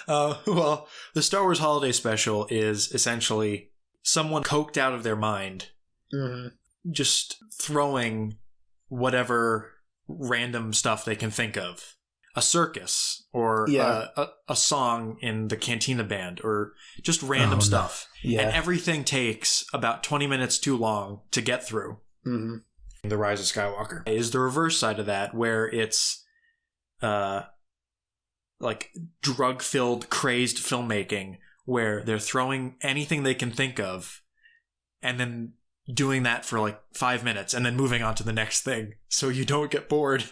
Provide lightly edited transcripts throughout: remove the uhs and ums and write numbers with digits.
Well, the Star Wars Holiday Special is essentially someone coked out of their mind, just throwing whatever random stuff they can think of. A circus, or a song in the Cantina Band, or just random stuff. Yeah. And everything takes about 20 minutes too long to get through. The Rise of Skywalker is the reverse side of that, where it's like drug-filled, crazed filmmaking, where they're throwing anything they can think of and then doing that for like 5 minutes and then moving on to the next thing so you don't get bored.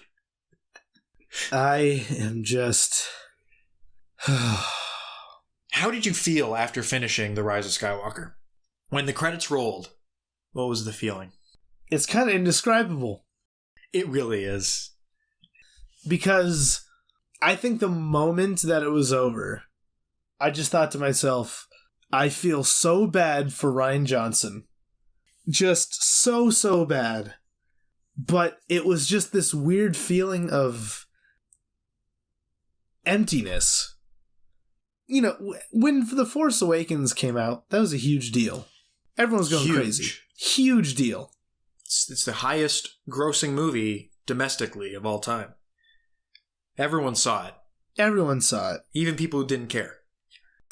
I am just... How did you feel after finishing The Rise of Skywalker? When the credits rolled, what was the feeling? It's kind of indescribable. It really is. Because I think the moment that it was over, I just thought to myself, I feel so bad for Rian Johnson. Just so bad. But it was just this weird feeling of emptiness. You know, when The Force Awakens came out, that was a huge deal. Everyone was going crazy. Huge deal. It's the highest grossing movie domestically of all time. Everyone saw it. Everyone saw it. Even people who didn't care.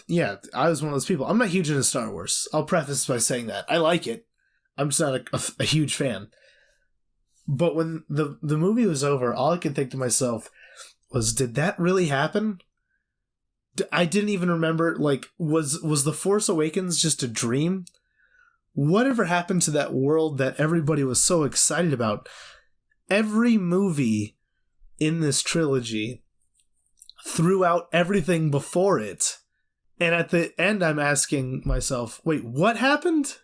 Yeah, I was one of those people. I'm not huge into Star Wars. I'll preface by saying that. I like it. I'm just not a huge fan. But when the movie was over, all I could think to myself was, did that really happen? I didn't even remember, like, was The Force Awakens just a dream? Whatever happened to that world that everybody was so excited about? Every movie in this trilogy threw out everything before it. And at the end, I'm asking myself, wait, what happened?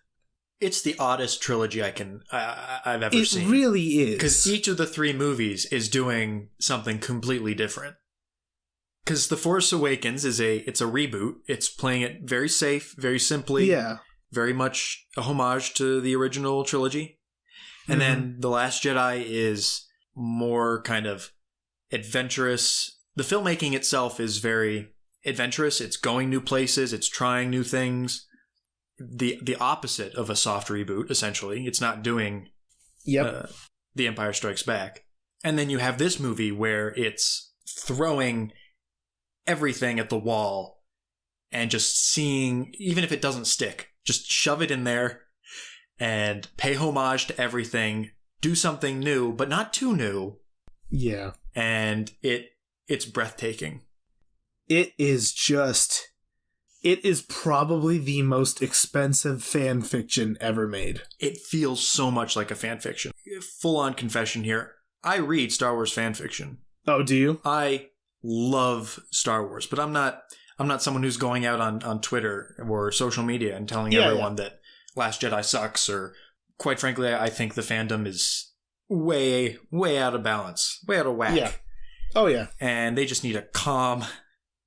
It's the oddest trilogy I've ever seen. It really is. Because each of the three movies is doing something completely different. Because The Force Awakens it's a reboot. It's playing it very safe, very simply. Yeah. Very much a homage to the original trilogy. And then The Last Jedi is more kind of adventurous. The filmmaking itself is very adventurous. It's going new places. It's trying new things. The opposite of a soft reboot, essentially. It's not doing The Empire Strikes Back. And then you have this movie where it's throwing everything at the wall and just seeing, even if it doesn't stick, just shove it in there and pay homage to everything, do something new, but not too new. Yeah. And it's breathtaking. It is probably the most expensive fan fiction ever made. It feels so much like a fan fiction. Full-on confession here. I read Star Wars fan fiction. Oh, do you? I love Star Wars, but I'm not someone who's going out on Twitter or social media and telling everyone that Last Jedi sucks, or quite frankly, I think the fandom is way out of balance, way out of whack. Yeah. Oh, yeah. And they just need to calm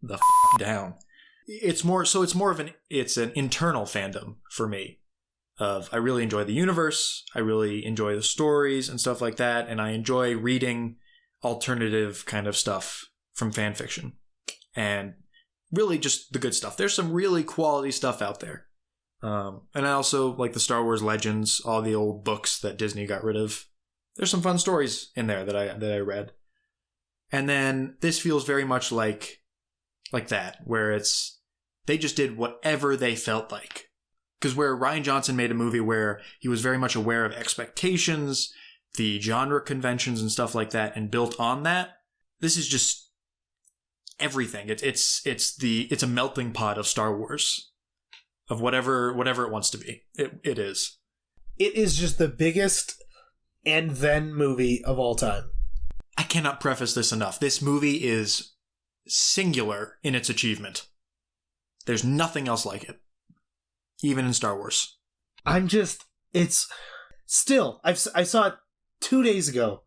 the down. It's an internal fandom for me. I really enjoy the universe. I really enjoy the stories and stuff like that. And I enjoy reading alternative kind of stuff from fan fiction. And really just the good stuff. There's some really quality stuff out there. And I also like the Star Wars Legends, all the old books that Disney got rid of. There's some fun stories in there that I read. And then this feels very much like that, where they just did whatever they felt like. Because where Rian Johnson made a movie where he was very much aware of expectations, the genre conventions and stuff like that, and built on that, this is just everything. It's a melting pot of Star Wars, of whatever it wants to be. It is. It is just the biggest and then movie of all time. I cannot preface this enough. This movie is singular in its achievement. There's nothing else like it, even in Star Wars. I saw it 2 days ago.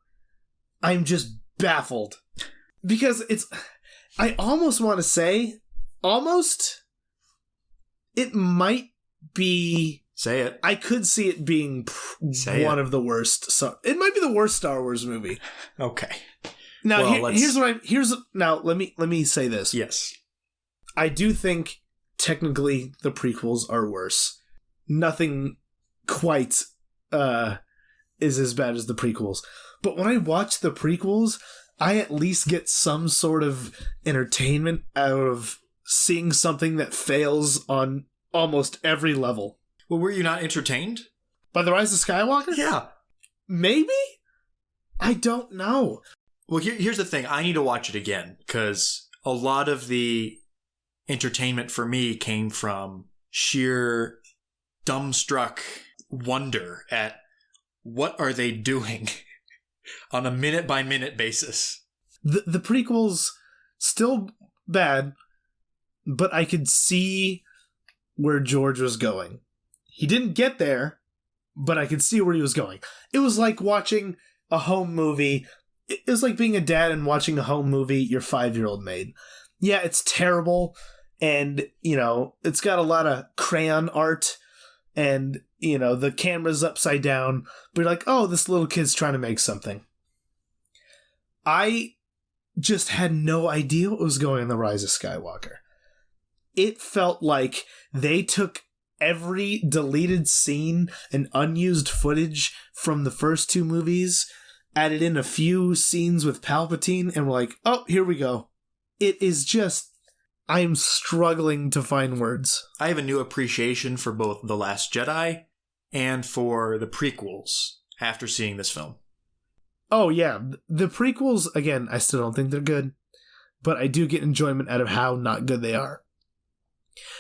I'm just baffled. Because I almost want to say, it might be... Say it. I could see it being one of the worst. So it might be the worst Star Wars movie. Okay. Now, let me say this. Yes. I do think technically the prequels are worse. Nothing quite is as bad as the prequels. But when I watch the prequels, I at least get some sort of entertainment out of seeing something that fails on almost every level. Well, were you not entertained? By The Rise of Skywalker? Yeah. Maybe? I don't know. Well, here's the thing. I need to watch it again because a lot of the entertainment for me came from sheer dumbstruck wonder at what are they doing on a minute-by-minute basis. The prequels, still bad, but I could see where George was going. He didn't get there, but I could see where he was going. It was like watching a home movie. It was like being a dad and watching a home movie your 5-year-old made. Yeah, it's terrible, and, it's got a lot of crayon art, and, the camera's upside down, but you're like, oh, this little kid's trying to make something. I just had no idea what was going on in The Rise of Skywalker. It felt like they took every deleted scene and unused footage from the first 2 movies, added in a few scenes with Palpatine, and were like, oh, here we go. It is just... I am struggling to find words. I have a new appreciation for both The Last Jedi and for the prequels after seeing this film. Oh, yeah. The prequels, again, I still don't think they're good, but I do get enjoyment out of how not good they are.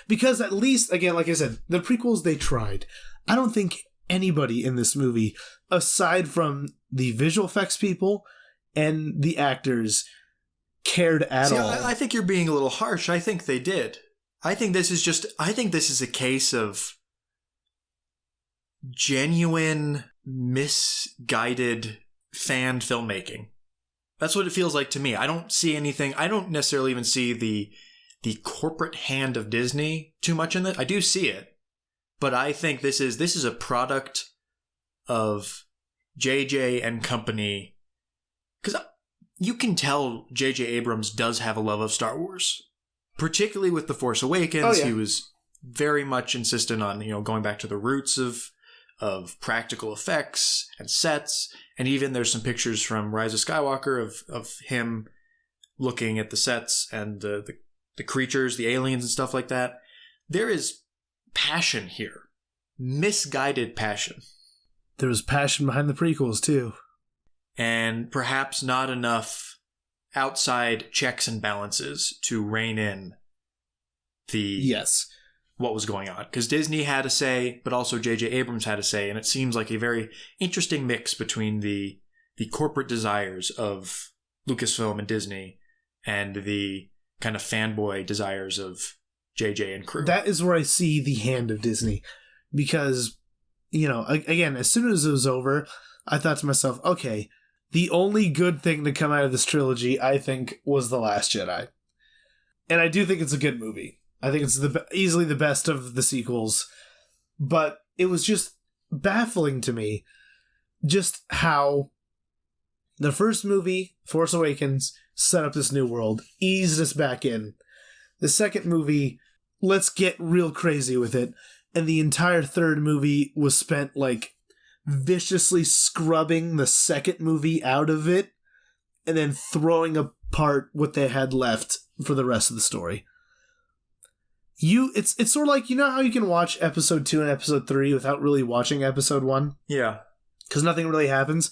Because at least, again, like I said, the prequels, they tried. I don't think anybody in this movie, aside from the visual effects people and the actors, cared at all. I think you're being a little harsh. I think they did. I think this is a case of genuine, misguided fan filmmaking. That's what it feels like to me. I don't see anything. I don't necessarily even see the corporate hand of Disney too much in it. I do see it, but I think this is a product of JJ and company, because you can tell J.J. Abrams does have a love of Star Wars, particularly with The Force Awakens. Oh, yeah. He was very much insistent on, going back to the roots of practical effects and sets. And even there's some pictures from Rise of Skywalker of him looking at the sets and the creatures, the aliens and stuff like that. There is passion here. Misguided passion. There was passion behind the prequels, too. And perhaps not enough outside checks and balances to rein in what was going on. Because Disney had a say, but also J.J. Abrams had a say, and it seems like a very interesting mix between the corporate desires of Lucasfilm and Disney and the kind of fanboy desires of J.J. and crew. That is where I see the hand of Disney. Because, again, as soon as it was over, I thought to myself, okay, the only good thing to come out of this trilogy, I think, was The Last Jedi. And I do think it's a good movie. I think it's easily the best of the sequels. But it was just baffling to me just how the first movie, Force Awakens, set up this new world, eased us back in. The second movie, let's get real crazy with it. And the entire third movie was spent, viciously scrubbing the second movie out of it and then throwing apart what they had left for the rest of the story. It's sort of like, how you can watch episode 2 and episode 3 without really watching episode 1? Yeah. Because nothing really happens.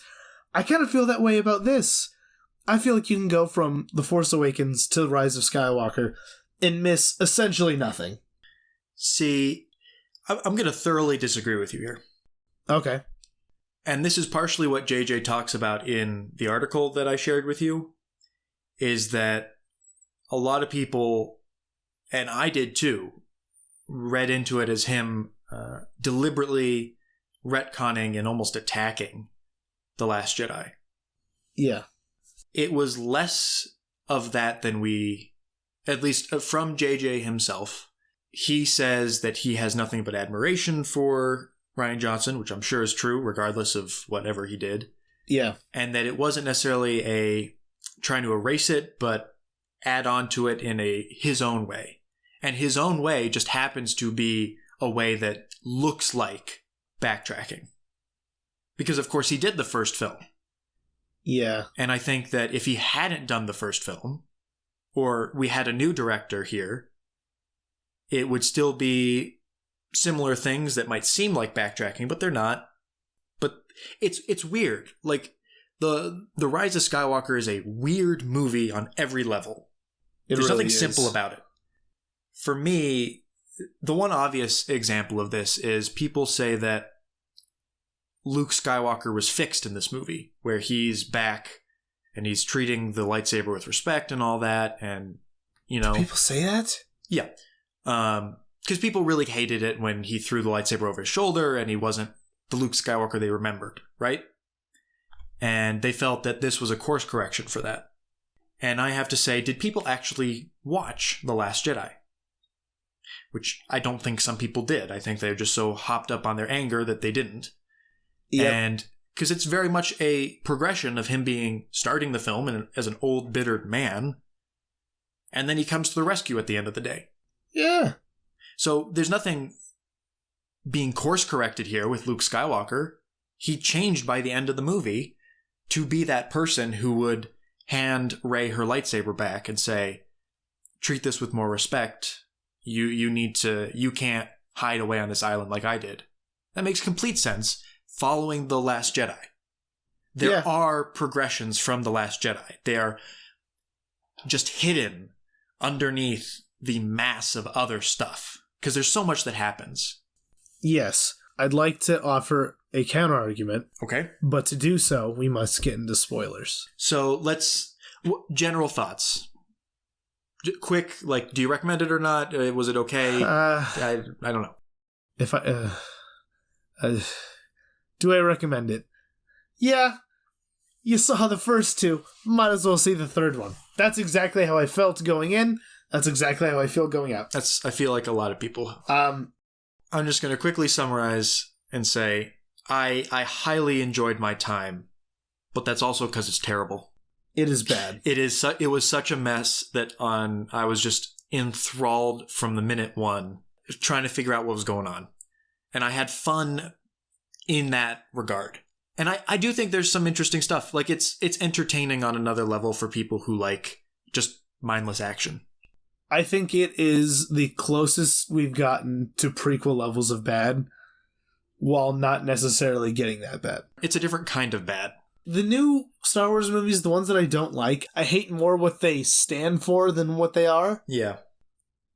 I kind of feel that way about this. I feel like you can go from The Force Awakens to The Rise of Skywalker and miss essentially nothing. See, I'm going to thoroughly disagree with you here. Okay. And this is partially what JJ talks about in the article that I shared with you, is that a lot of people, and I did too, read into it as him deliberately retconning and almost attacking The Last Jedi. Yeah. It was less of that than at least from JJ himself. He says that he has nothing but admiration for Rian Johnson, which I'm sure is true, regardless of whatever he did. Yeah. And that it wasn't necessarily trying to erase it, but add on to it in his own way. And his own way just happens to be a way that looks like backtracking. Because, of course, he did the first film. Yeah. And I think that if he hadn't done the first film, or we had a new director here, it would still be similar things that might seem like backtracking, but they're not. But it's weird. Like, the Rise of Skywalker is a weird movie on every level. There's really nothing simple about it. For me, the one obvious example of this is people say that Luke Skywalker was fixed in this movie, where he's back and he's treating the lightsaber with respect and all that, and, you know... People say that? Yeah. Because people really hated it when he threw the lightsaber over his shoulder and he wasn't the Luke Skywalker they remembered, right? And they felt that this was a course correction for that. And I have to say, did people actually watch The Last Jedi? Which I don't think some people did. I think they're just so hopped up on their anger that they didn't. Yep. And because it's very much a progression of him starting the film as an old, bittered man, and then he comes to the rescue at the end of the day. Yeah. So there's nothing being course corrected here with Luke Skywalker. He changed by the end of the movie to be that person who would hand Rey her lightsaber back and say, treat this with more respect. You can't hide away on this island like I did. That makes complete sense following The Last Jedi. There are progressions from The Last Jedi. They are just hidden underneath the mass of other stuff because there's so much that happens. Yes. I'd like to offer a counter argument. Okay. But to do so, we must get into spoilers. So general thoughts. Quick, like, do you recommend it or not? Was it okay? I don't know. If do I recommend it? Yeah. You saw the first two. Might as well see the third one. That's exactly how I felt going in. That's exactly how I feel going out. I feel like a lot of people. I'm just going to quickly summarize and say I highly enjoyed my time, but that's also because it's terrible. It is bad. It was such a mess that I was just enthralled from the minute one, trying to figure out what was going on. And I had fun in that regard. And I do think there's some interesting stuff. Like, it's entertaining on another level for people who like just mindless action. I think it is the closest we've gotten to prequel levels of bad, while not necessarily getting that bad. It's a different kind of bad. The new Star Wars movies, the ones that I don't like, I hate more what they stand for than what they are. Yeah.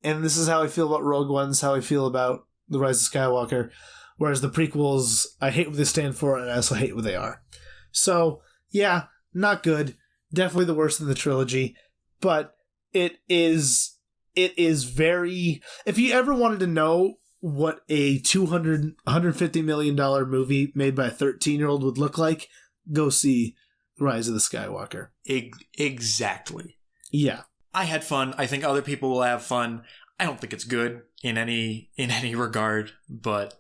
And this is how I feel about Rogue One, this is how I feel about The Rise of Skywalker. Whereas the prequels, I hate what they stand for, and I also hate what they are. So, yeah, not good. Definitely the worst in the trilogy. But it is very... If you ever wanted to know what a $150 million movie made by a 13-year-old would look like, go see Rise of the Skywalker. Exactly. Yeah. I had fun. I think other people will have fun. I don't think it's good in any regard, but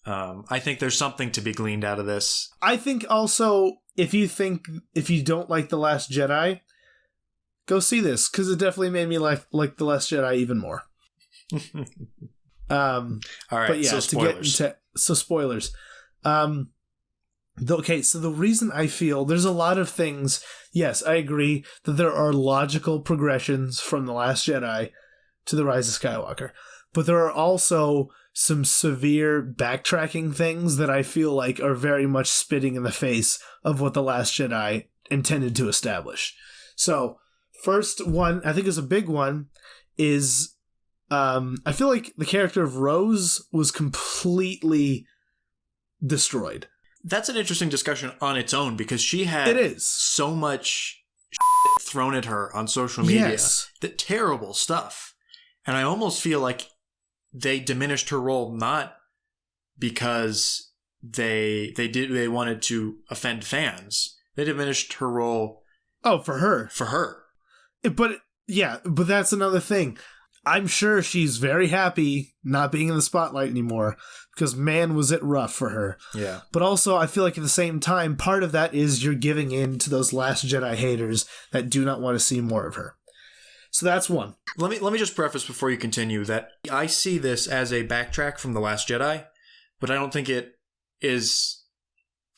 I think there's something to be gleaned out of this. I think also, if you don't like The Last Jedi, go see this, because it definitely made me like The Last Jedi even more. All right, but yeah, so spoilers. Spoilers. Okay, so the reason I feel there's a lot of things, yes, I agree that there are logical progressions from The Last Jedi to The Rise of Skywalker, but there are also some severe backtracking things that I feel like are very much spitting in the face of what The Last Jedi intended to establish. So, first one, I think is a big one, is I feel like the character of Rose was completely destroyed. That's an interesting discussion on its own, because she had so much shit thrown at her on social media. Yes. That terrible stuff. And I almost feel like they diminished her role not because they wanted to offend fans. They diminished her role. Oh, for her. For her. But that's another thing. I'm sure she's very happy not being in the spotlight anymore, because man, was it rough for her. Yeah. But also, I feel like at the same time, part of that is you're giving in to those Last Jedi haters that do not want to see more of her. So that's one. Let me just preface before you continue that I see this as a backtrack from The Last Jedi, but I don't think it is.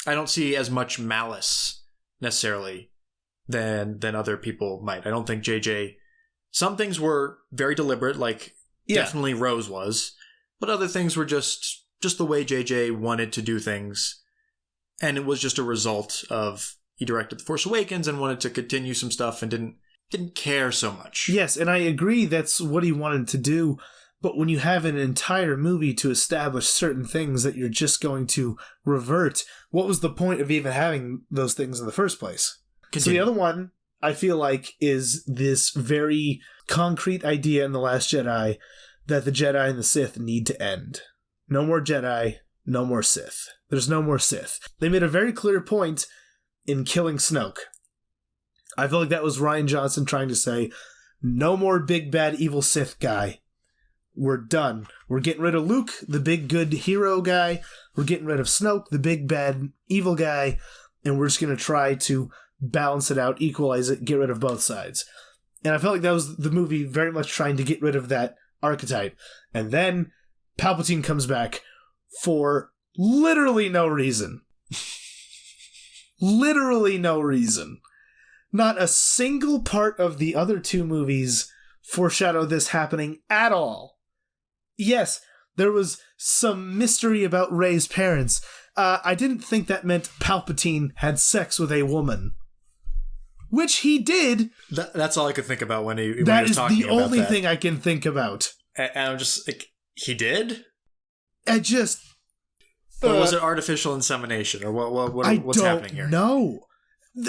I don't see as much malice necessarily than other people might. I don't think JJ. Some things were very deliberate, like definitely Rose was, but other things were just the way JJ wanted to do things, and it was just a result of he directed The Force Awakens and wanted to continue some stuff and didn't care so much. Yes, and I agree that's what he wanted to do, but when you have an entire movie to establish certain things that you're just going to revert, what was the point of even having those things in the first place? Continue. So the other one, I feel like, is this very concrete idea in The Last Jedi that the Jedi and the Sith need to end. No more Jedi, no more Sith. There's no more Sith. They made a very clear point in killing Snoke. I feel like that was Rian Johnson trying to say, no more big bad evil Sith guy. We're done. We're getting rid of Luke, the big good hero guy. We're getting rid of Snoke, the big bad evil guy. And we're just going to try to balance it out, equalize it, get rid of both sides. And I felt like that was the movie very much trying to get rid of that archetype. And then Palpatine comes back for literally no reason. Literally no reason. Not a single part of the other two movies foreshadow this happening at all. Yes, there was some mystery about Rey's parents. I didn't think that meant Palpatine had sex with a woman. Which he did. That's all I could think about when he was talking about that. That is the only thing I can think about. And I'm just like, he did? I just... Or was it artificial insemination? Or what's happening here? No.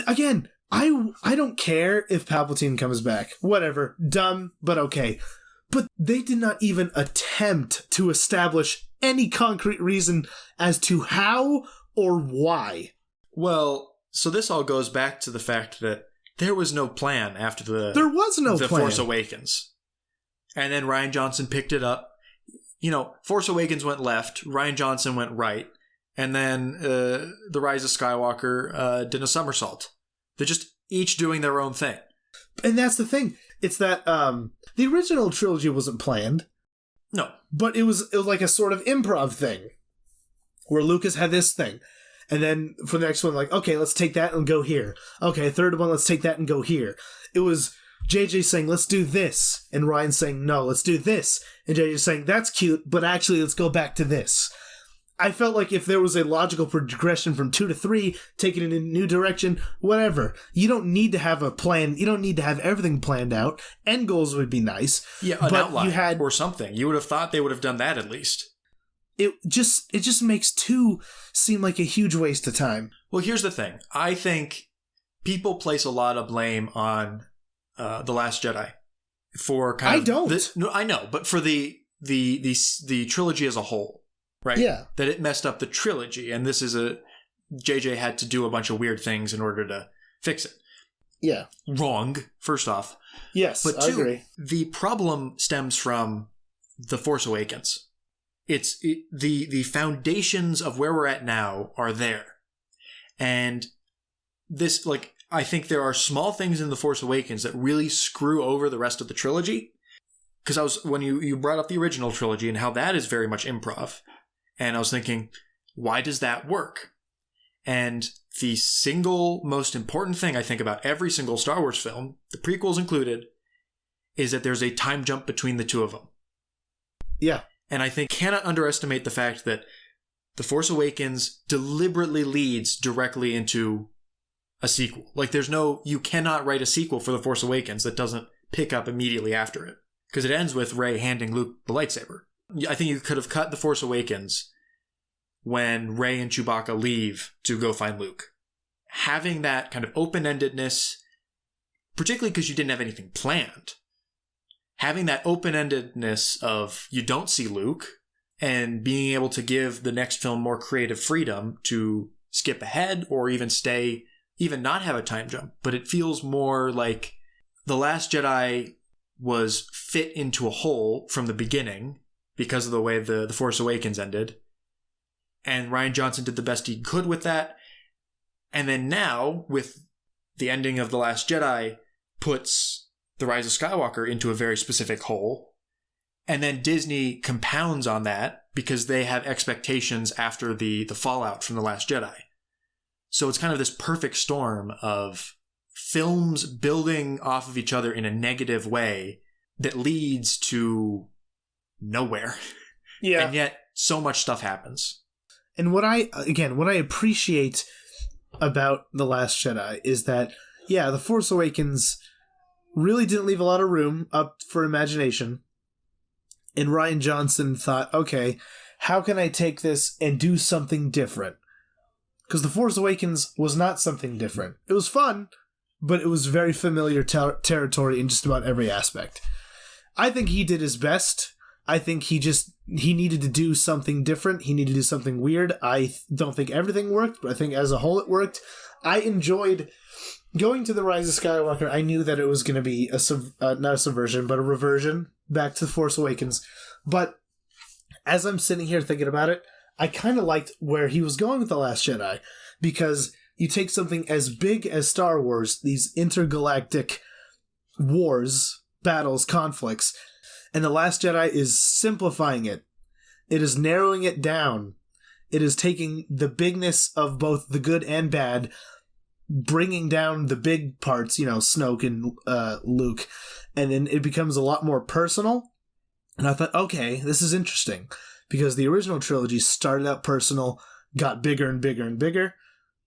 Again, I don't care if Palpatine comes back. Whatever. Dumb, but okay. But they did not even attempt to establish any concrete reason as to how or why. Well, so this all goes back to the fact that there was no plan after the Force Awakens. And then Rian Johnson picked it up. You know, Force Awakens went left, Rian Johnson went right, and then The Rise of Skywalker did a somersault. They're just each doing their own thing. And that's the thing. It's that the original trilogy wasn't planned. No. But it was like a sort of improv thing where Lucas had this thing. And then for the next one, like, okay, let's take that and go here. Okay, third one, let's take that and go here. It was JJ saying, let's do this. And Ryan saying, no, let's do this. And JJ saying, that's cute, but actually let's go back to this. I felt like if there was a logical progression from 2 to 3, taking it in a new direction, whatever. You don't need to have a plan. You don't need to have everything planned out. End goals would be nice. Yeah, an outline or something. You would have thought they would have done that at least. It just makes 2 seem like a huge waste of time. Well, here's the thing. I think people place a lot of blame on The Last Jedi for kind of... I don't. No, I know, but for the trilogy as a whole, right? Yeah. That it messed up the trilogy, and this is JJ had to do a bunch of weird things in order to fix it. Yeah. Wrong, first off. Yes, but 2, I agree. The problem stems from The Force Awakens. The foundations of where we're at now are there. And this, like, I think there are small things in The Force Awakens that really screw over the rest of the trilogy. Because when you brought up the original trilogy and how that is very much improv, and I was thinking, why does that work? And the single most important thing I think about every single Star Wars film, the prequels included, is that there's a time jump between the two of them. Yeah. And I think cannot underestimate the fact that The Force Awakens deliberately leads directly into a sequel. Like, you cannot write a sequel for The Force Awakens that doesn't pick up immediately after it. Because it ends with Rey handing Luke the lightsaber. I think you could have cut The Force Awakens when Rey and Chewbacca leave to go find Luke. Having that kind of open-endedness, particularly because you didn't have anything planned, having that open-endedness of you don't see Luke, and being able to give the next film more creative freedom to skip ahead or even not have a time jump. But it feels more like The Last Jedi was fit into a hole from the beginning because of the way the Force Awakens ended. And Rian Johnson did the best he could with that. And then now, with the ending of The Last Jedi, puts The Rise of Skywalker into a very specific hole. And then Disney compounds on that because they have expectations after the fallout from The Last Jedi. So it's kind of this perfect storm of films building off of each other in a negative way that leads to nowhere. Yeah. And yet so much stuff happens. And what I appreciate about The Last Jedi is that, yeah, The Force Awakens really didn't leave a lot of room up for imagination. And Rian Johnson thought, okay, how can I take this and do something different? Because The Force Awakens was not something different. It was fun, but it was very familiar territory in just about every aspect. I think he did his best. I think he needed to do something different. He needed to do something weird. I don't think everything worked, but I think as a whole it worked. I enjoyed going to The Rise of Skywalker. I knew that it was going to be not a subversion, but a reversion back to The Force Awakens. But as I'm sitting here thinking about it, I kind of liked where he was going with The Last Jedi, because you take something as big as Star Wars, these intergalactic wars, battles, conflicts, and The Last Jedi is simplifying it. It is narrowing it down. It is taking the bigness of both the good and bad, bringing down the big parts, Snoke and Luke, and then it becomes a lot more personal. And I thought, okay, this is interesting, because the original trilogy started out personal, got bigger and bigger and bigger,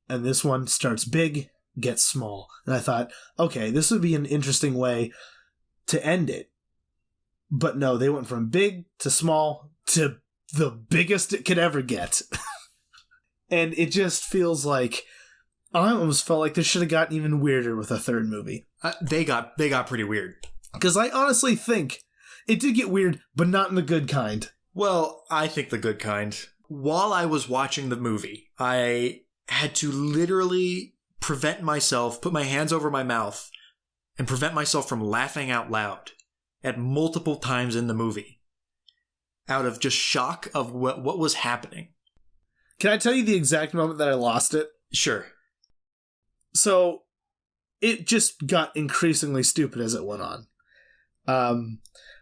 and this one starts big, gets small. And I thought, okay, this would be an interesting way to end it. But no, they went from big to small to the biggest it could ever get. And it just feels like, I almost felt like this should have gotten even weirder with a third movie. They got pretty weird. Because I honestly think it did get weird, but not in the good kind. Well, I think the good kind. While I was watching the movie, I had to literally prevent myself, put my hands over my mouth, and prevent myself from laughing out loud at multiple times in the movie, out of just shock of what was happening. Can I tell you the exact moment that I lost it? Sure. So, it just got increasingly stupid as it went on.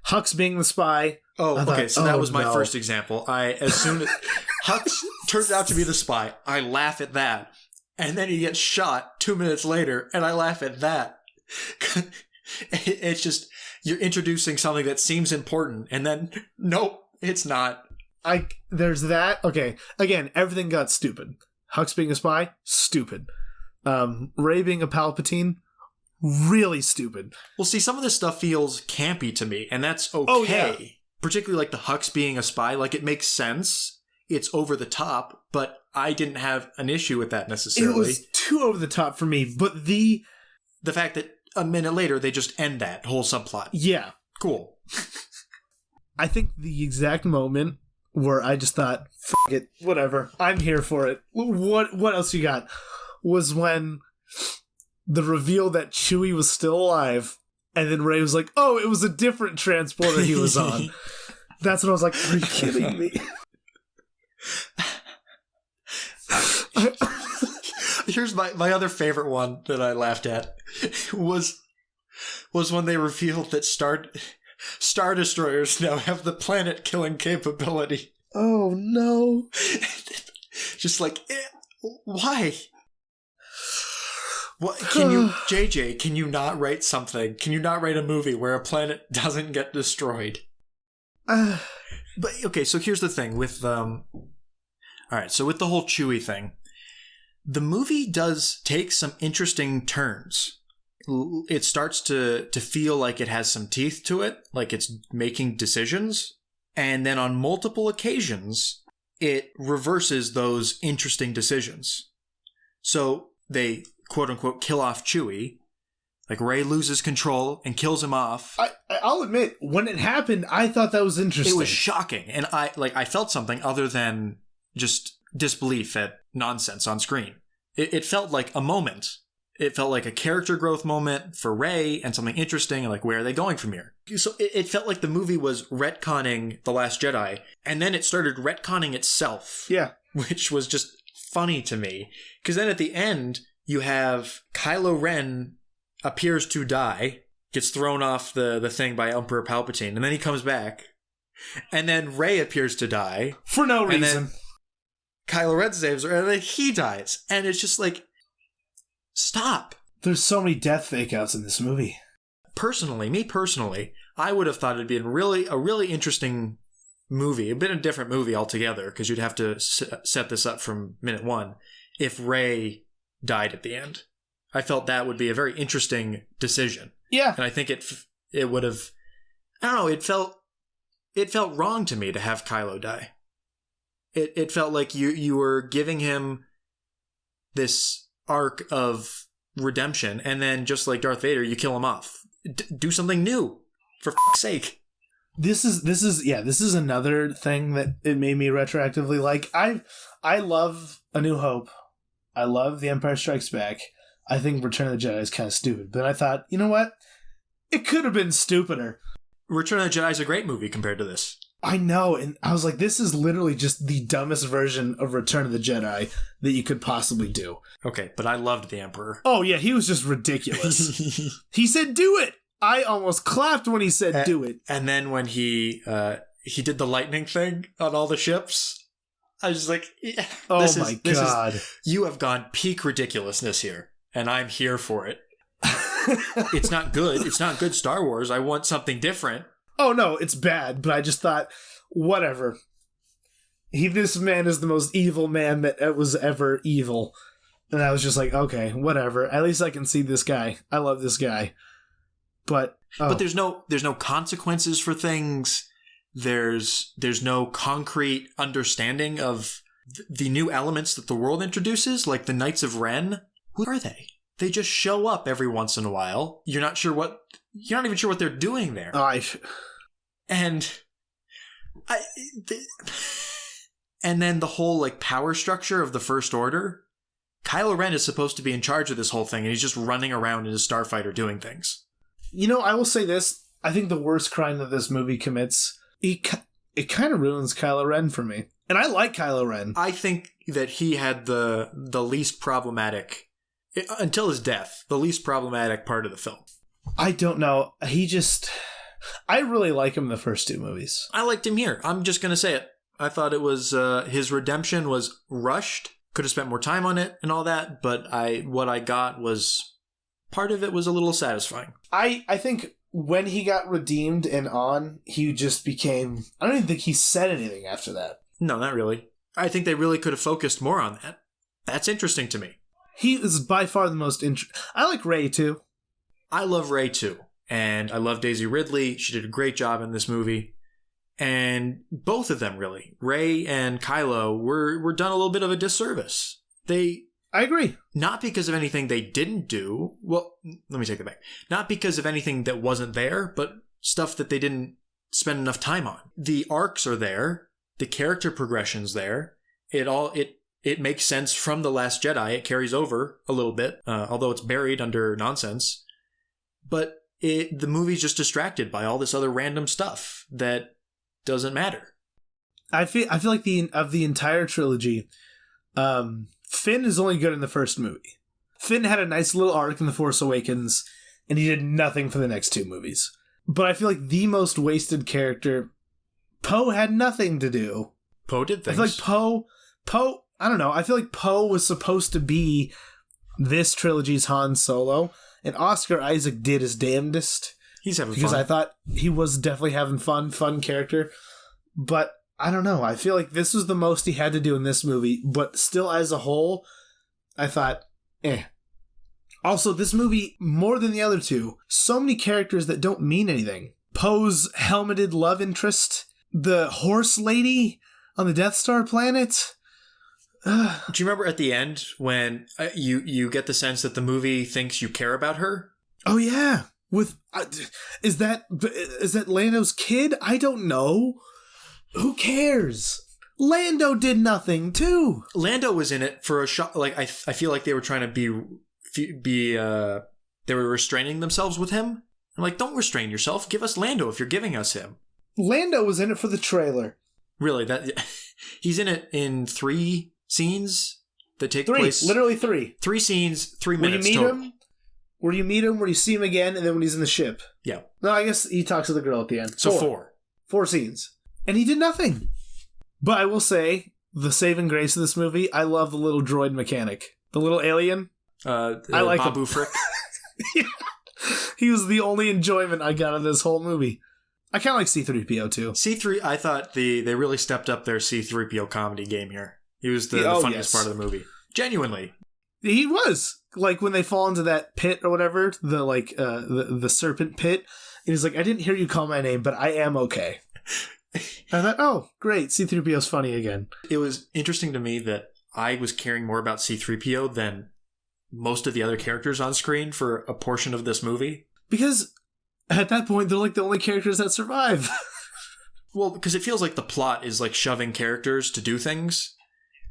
Hux being the spy. Oh, okay, so that was my first example. As soon as Hux turns out to be the spy, I laugh at that. And then he gets shot 2 minutes later, and I laugh at that. It's just, you're introducing something that seems important, and then, nope, it's not. There's that. Okay, again, everything got stupid. Hux being a spy, stupid. Rey being a Palpatine, really stupid. Well, see, some of this stuff feels campy to me, and that's okay. Oh, yeah. Particularly like the Hux being a spy, like it makes sense. It's over the top, but I didn't have an issue with that necessarily. It was too over the top for me, but the fact that a minute later they just end that whole subplot. Yeah. Cool. I think the exact moment where I just thought, F it, whatever, I'm here for it. What else you got? Was when the reveal that Chewie was still alive, and then Rey was like, oh, it was a different transporter he was on. That's when I was like, are you kidding me? Here's my other favorite one that I laughed at was when they revealed that Star Destroyers now have the planet killing capability. Oh no. Just like, why? What can you, JJ, can you not write something? Can you not write a movie where a planet doesn't get destroyed? But okay, so here's the thing with alright, so with the whole Chewie thing, the movie does take some interesting turns. It starts to feel like it has some teeth to it, like it's making decisions, and then on multiple occasions, it reverses those interesting decisions. So they, quote-unquote, kill off Chewie, like Rey loses control and kills him off. I'll admit, when it happened, I thought that was interesting. It was shocking, and I felt something other than just disbelief at nonsense on screen. It felt like a moment. It felt like a character growth moment for Rey and something interesting, and like, where are they going from here? So it felt like the movie was retconning The Last Jedi, and then it started retconning itself. Yeah. Which was just funny to me. Because then at the end, you have Kylo Ren appears to die, gets thrown off the thing by Emperor Palpatine, and then he comes back, and then Rey appears to die for no reason. And then Kylo Ren saves her, and then he dies, and it's just like, stop. There's so many death fake outs in this movie. Me personally, I would have thought it'd be a really interesting movie, a bit of a different movie altogether, because you'd have to set this up from minute one, if Rey died at the end. I felt that would be a very interesting decision. Yeah. And I think it would have, I don't know, it felt wrong to me to have Kylo die. It felt like you were giving him this arc of redemption, and then just like Darth Vader, you kill him off. Do something new, for f***'s sake. This is another thing that it made me retroactively like. I love A New Hope. I love The Empire Strikes Back. I think Return of the Jedi is kind of stupid, but I thought, you know what? It could have been stupider. Return of the Jedi is a great movie compared to this. I know, and I was like, this is literally just the dumbest version of Return of the Jedi that you could possibly do. Okay, but I loved the Emperor. Oh yeah, he was just ridiculous. He said, do it! I almost clapped when he said, do it. And then when he did the lightning thing on all the ships, I was just like, yeah, oh my God. You have gone peak ridiculousness here, and I'm here for it. It's not good. It's not good Star Wars. I want something different. Oh no, it's bad, but I just thought, whatever. This man is the most evil man that was ever evil. And I was just like, okay, whatever. At least I can see this guy. I love this guy. But there's no consequences for things. There's no concrete understanding of the new elements that the world introduces, like the Knights of Ren. Who are they? They just show up every once in a while. You're not even sure what they're doing there. And then the whole like power structure of the First Order. Kylo Ren is supposed to be in charge of this whole thing, and he's just running around in his starfighter doing things. You know, I will say this. I think the worst crime that this movie commits, it kind of ruins Kylo Ren for me. And I like Kylo Ren. I think that he had the least problematic, until his death, the least problematic part of the film. I don't know. I really like him in the first two movies. I liked him here. I'm just going to say it. I thought it was, his redemption was rushed. Could have spent more time on it and all that, but what I got was, part of it was a little satisfying. I think when he got redeemed and on, he just became, I don't even think he said anything after that. No, not really. I think they really could have focused more on that. That's interesting to me. He is by far the most I like Rey too. I love Rey too. And I love Daisy Ridley. She did a great job in this movie. And both of them, really, Rey and Kylo, were done a little bit of a disservice. I agree. Not because of anything they didn't do. Well, let me take that back. Not because of anything that wasn't there, but stuff that they didn't spend enough time on. The arcs are there. The character progression's there. It makes sense from The Last Jedi. It carries over a little bit, although it's buried under nonsense. But the movie's just distracted by all this other random stuff that doesn't matter. I feel like of the entire trilogy, Finn is only good in the first movie. Finn had a nice little arc in The Force Awakens, and he did nothing for the next two movies. But I feel like the most wasted character, Poe had nothing to do. Poe did things. I feel like Poe, I don't know, I feel like Poe was supposed to be this trilogy's Han Solo, and Oscar Isaac did his damnedest. He's having because fun. I thought he was definitely having fun character. But I don't know. I feel like this was the most he had to do in this movie. But still, as a whole, I thought, eh. Also, this movie, more than the other two, so many characters that don't mean anything. Poe's helmeted love interest, the horse lady on the Death Star planet. Do you remember at the end when you get the sense that the movie thinks you care about her? Oh yeah. With is that Lando's kid? I don't know. Who cares? Lando did nothing too. Lando was in it for a shot. Like I feel like they were trying to they were restraining themselves with him. I'm like, don't restrain yourself. Give us Lando if you're giving us him. Lando was in it for the trailer. Really? He's in it in 3 scenes that take place. Literally 3. 3 scenes, 3 minutes. When you meet him, Where you meet him, where you see him again, and then when he's in the ship. Yeah. No, I guess he talks to the girl at the end. So 4. 4 scenes. And he did nothing. But I will say, the saving grace of this movie, I love the little droid mechanic. The little alien. I like Babu Frick. Yeah. He was the only enjoyment I got of this whole movie. I kind of like C-3PO too. C3, I thought they really stepped up their C-3PO comedy game here. He was the funniest part of the movie. Genuinely. He was. Like when they fall into that pit or whatever, the serpent pit, and he's like, I didn't hear you call my name, but I am okay. I thought, oh, great, C-3PO's funny again. It was interesting to me that I was caring more about C-3PO than most of the other characters on screen for a portion of this movie. Because at that point, they're like the only characters that survive. Well, because it feels like the plot is like shoving characters to do things.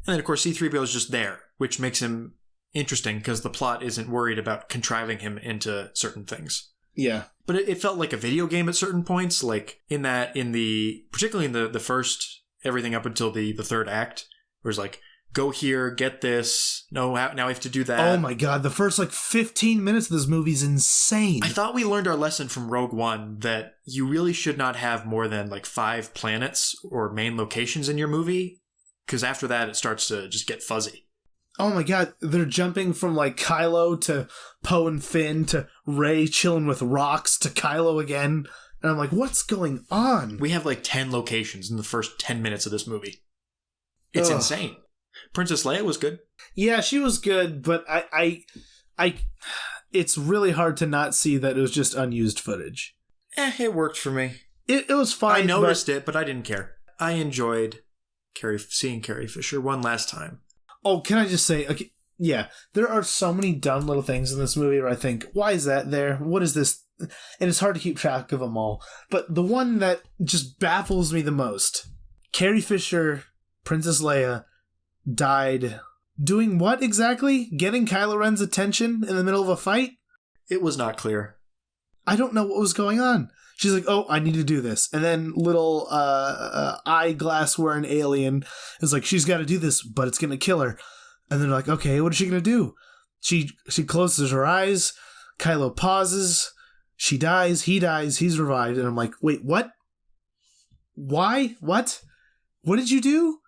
And then, of course, C-3PO is just there, which makes him interesting because the plot isn't worried about contriving him into certain things. Yeah. But it felt like a video game at certain points, like particularly in the first, everything up until the third act, where it's like, go here, get this, no, now I have to do that. Oh my god, the first 15 minutes of this movie's insane. I thought we learned our lesson from Rogue One that you really should not have more than 5 planets or main locations in your movie, because after that it starts to just get fuzzy. Oh my god, they're jumping from Kylo to Poe and Finn to Rey chilling with rocks to Kylo again. And I'm like, what's going on? We have 10 locations in the first 10 minutes of this movie. It's insane. Princess Leia was good. Yeah, she was good, but I it's really hard to not see that it was just unused footage. It worked for me. It was fine. I noticed it, but I didn't care. I enjoyed seeing Carrie Fisher one last time. Oh, can I just say, okay, yeah, there are so many dumb little things in this movie where I think, why is that there? What is this? And it's hard to keep track of them all. But the one that just baffles me the most, Carrie Fisher, Princess Leia, died doing what exactly? Getting Kylo Ren's attention in the middle of a fight? It was not clear. I don't know what was going on. She's like, oh, I need to do this. And then little eyeglass wearing alien is like, she's got to do this, but it's going to kill her. And they're like, okay, what is she going to do? She closes her eyes. Kylo pauses. She dies. He dies. He's revived. And I'm like, wait, what? Why? What? What did you do?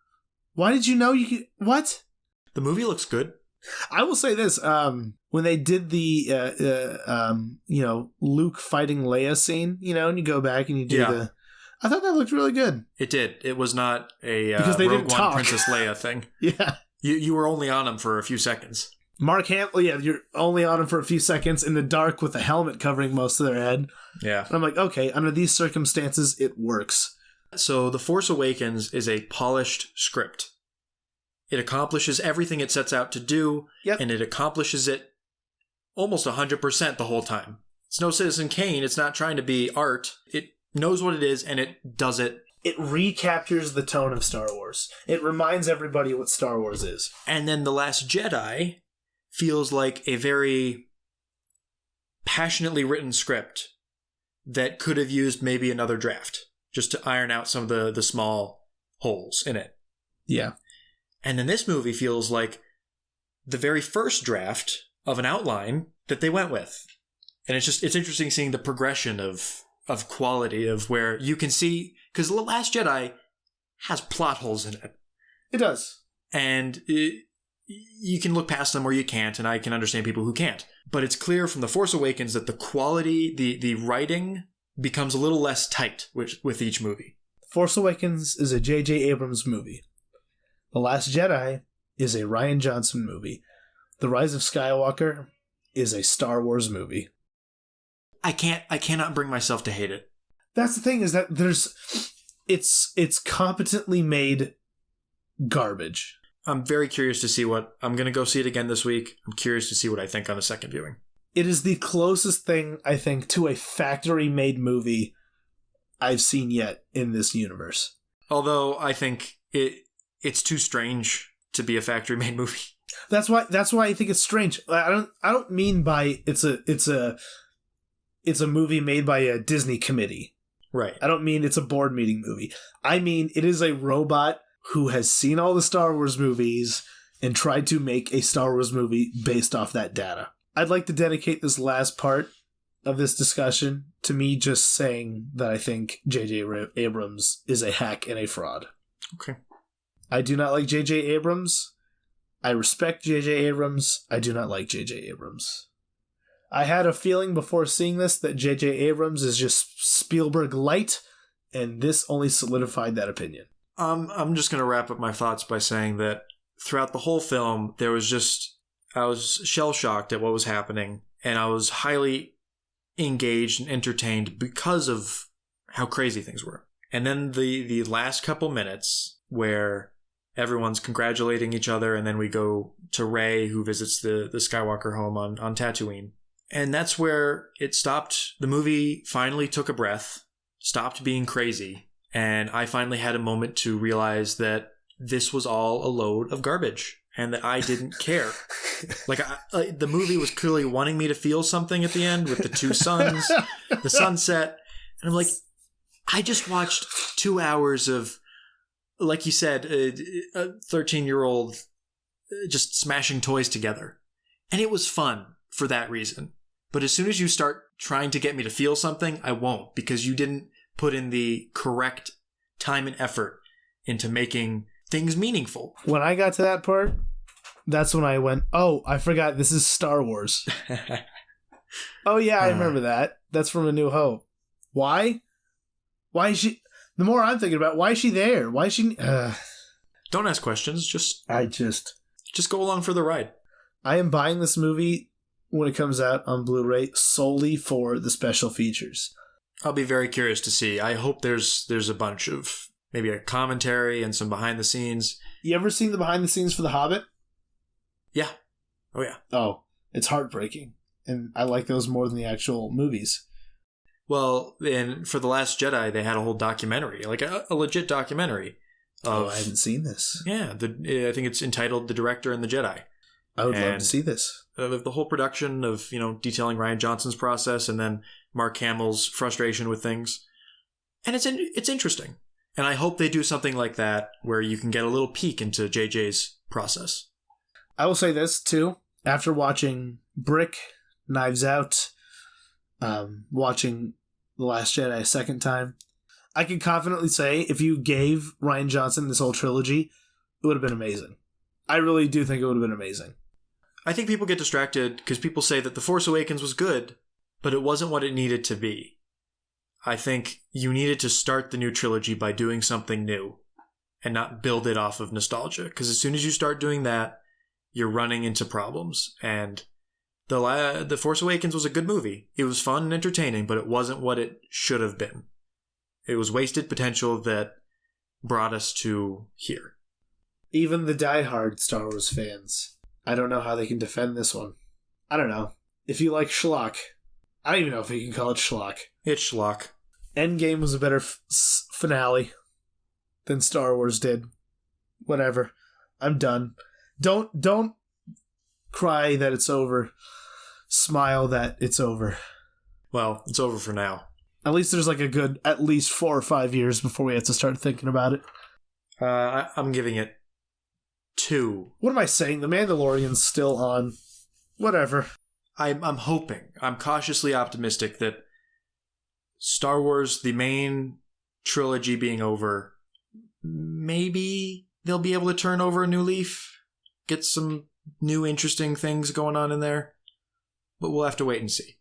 Why did you know you could... What? The movie looks good. I will say this. When they did the, Luke fighting Leia scene, and you go back and you do I thought that looked really good. It did. It was not a because they Rogue didn't One talk. Princess Leia thing. Yeah. You were only on him for a few seconds. Mark Hamill, you're only on him for a few seconds in the dark with a helmet covering most of their head. Yeah. And I'm like, okay, under these circumstances, it works. So The Force Awakens is a polished script. It accomplishes everything it sets out to do, and it accomplishes it almost 100% the whole time. It's no Citizen Kane. It's not trying to be art. It knows what it is, and it does it. It recaptures the tone of Star Wars. It reminds everybody what Star Wars is. And then The Last Jedi feels like a very passionately written script that could have used maybe another draft, just to iron out some of the small holes in it. Yeah. And then this movie feels like the very first draft of an outline that they went with. And it's interesting seeing the progression of quality of where you can see, because The Last Jedi has plot holes in it. It does. And you can look past them or you can't, and I can understand people who can't. But it's clear from The Force Awakens that the quality, the writing becomes a little less tight with each movie. Force Awakens is a J.J. Abrams movie. The Last Jedi is a Rian Johnson movie. The Rise of Skywalker is a Star Wars movie. I cannot bring myself to hate it. That's the thing, is that it's competently made garbage. I'm very curious to see I'm going to go see it again this week. I'm curious to see what I think on the second viewing. It is the closest thing, I think, to a factory-made movie I've seen yet in this universe. Although I think it's too strange to be a factory-made movie. That's why I think it's strange. I don't mean by it's a movie made by a Disney committee. Right. I don't mean it's a board meeting movie. I mean it is a robot who has seen all the Star Wars movies and tried to make a Star Wars movie based off that data. I'd like to dedicate this last part of this discussion to me just saying that I think J.J. Abrams is a hack and a fraud. Okay. I do not like J.J. Abrams. I respect J.J. Abrams. I do not like J.J. Abrams. I had a feeling before seeing this that J.J. Abrams is just Spielberg light, and this only solidified that opinion. I'm just going to wrap up my thoughts by saying that throughout the whole film, I was shell-shocked at what was happening, and I was highly engaged and entertained because of how crazy things were. And then the last couple minutes where everyone's congratulating each other, and then we go to Rey, who visits the Skywalker home on Tatooine. And that's where it stopped. The movie finally took a breath, stopped being crazy, and I finally had a moment to realize that this was all a load of garbage and that I didn't care. The movie was clearly wanting me to feel something at the end with the two suns, the sunset. And I'm like, I just watched 2 hours of, like you said, a 13-year-old just smashing toys together. And it was fun for that reason. But as soon as you start trying to get me to feel something, I won't, because you didn't put in the correct time and effort into making things meaningful. When I got to that part, that's when I went, oh, I forgot this is Star Wars. Oh, yeah, I remember that. That's from A New Hope. Why? Why is she... The more I'm thinking about, why is she there? Why is she... Don't ask questions. Just go along for the ride. I am buying this movie when it comes out on Blu-ray solely for the special features. I'll be very curious to see. I hope there's a bunch of maybe a commentary and some behind the scenes. You ever seen the behind the scenes for The Hobbit? Yeah. Oh, yeah. Oh, it's heartbreaking. And I like those more than the actual movies. Well, and for The Last Jedi, they had a whole documentary, like a legit documentary. I haven't seen this. Yeah, I think it's entitled The Director and the Jedi. I would love to see this. The whole production of, detailing Rian Johnson's process and then Mark Hamill's frustration with things. And it's interesting. And I hope they do something like that where you can get a little peek into JJ's process. I will say this, too. After watching Brick, Knives Out, watching The Last Jedi a second time, I can confidently say if you gave Rian Johnson this whole trilogy, it would have been amazing. I really do think it would have been amazing. I think people get distracted because people say that The Force Awakens was good, but it wasn't what it needed to be. I think you needed to start the new trilogy by doing something new and not build it off of nostalgia. Because as soon as you start doing that, you're running into problems. And The Force Awakens was a good movie. It was fun and entertaining, but it wasn't what it should have been. It was wasted potential that brought us to here. Even the diehard Star Wars fans, I don't know how they can defend this one. I don't know. If you like schlock, I don't even know if you can call it schlock. It's schlock. Endgame was a better finale than Star Wars did. Whatever. I'm done. Don't cry that it's over. Smile that it's over. Well, it's over for now. At least there's like a good at least 4 or 5 years before we have to start thinking about it. I'm giving it 2. What am I saying? The Mandalorian's still on. Whatever. I'm hoping. I'm cautiously optimistic that Star Wars, the main trilogy being over, maybe they'll be able to turn over a new leaf, get some new interesting things going on in there. But we'll have to wait and see.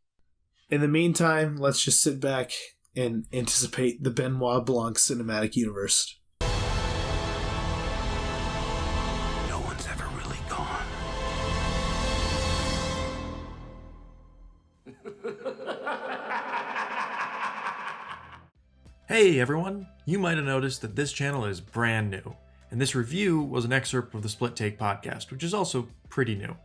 In the meantime, let's just sit back and anticipate the Benoit Blanc cinematic universe. No one's ever really gone. Hey everyone! You might have noticed that this channel is brand new, and this review was an excerpt of the Split Take podcast, which is also pretty new.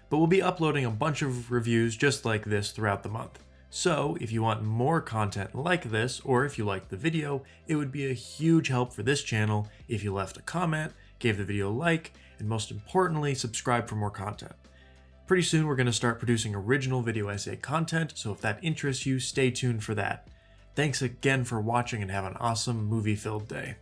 But we'll be uploading a bunch of reviews just like this throughout the month. So if you want more content like this, or if you liked the video, it would be a huge help for this channel if you left a comment, gave the video a like, and most importantly, subscribe for more content. Pretty soon we're going to start producing original video essay content, so if that interests you, stay tuned for that. Thanks again for watching and have an awesome movie-filled day.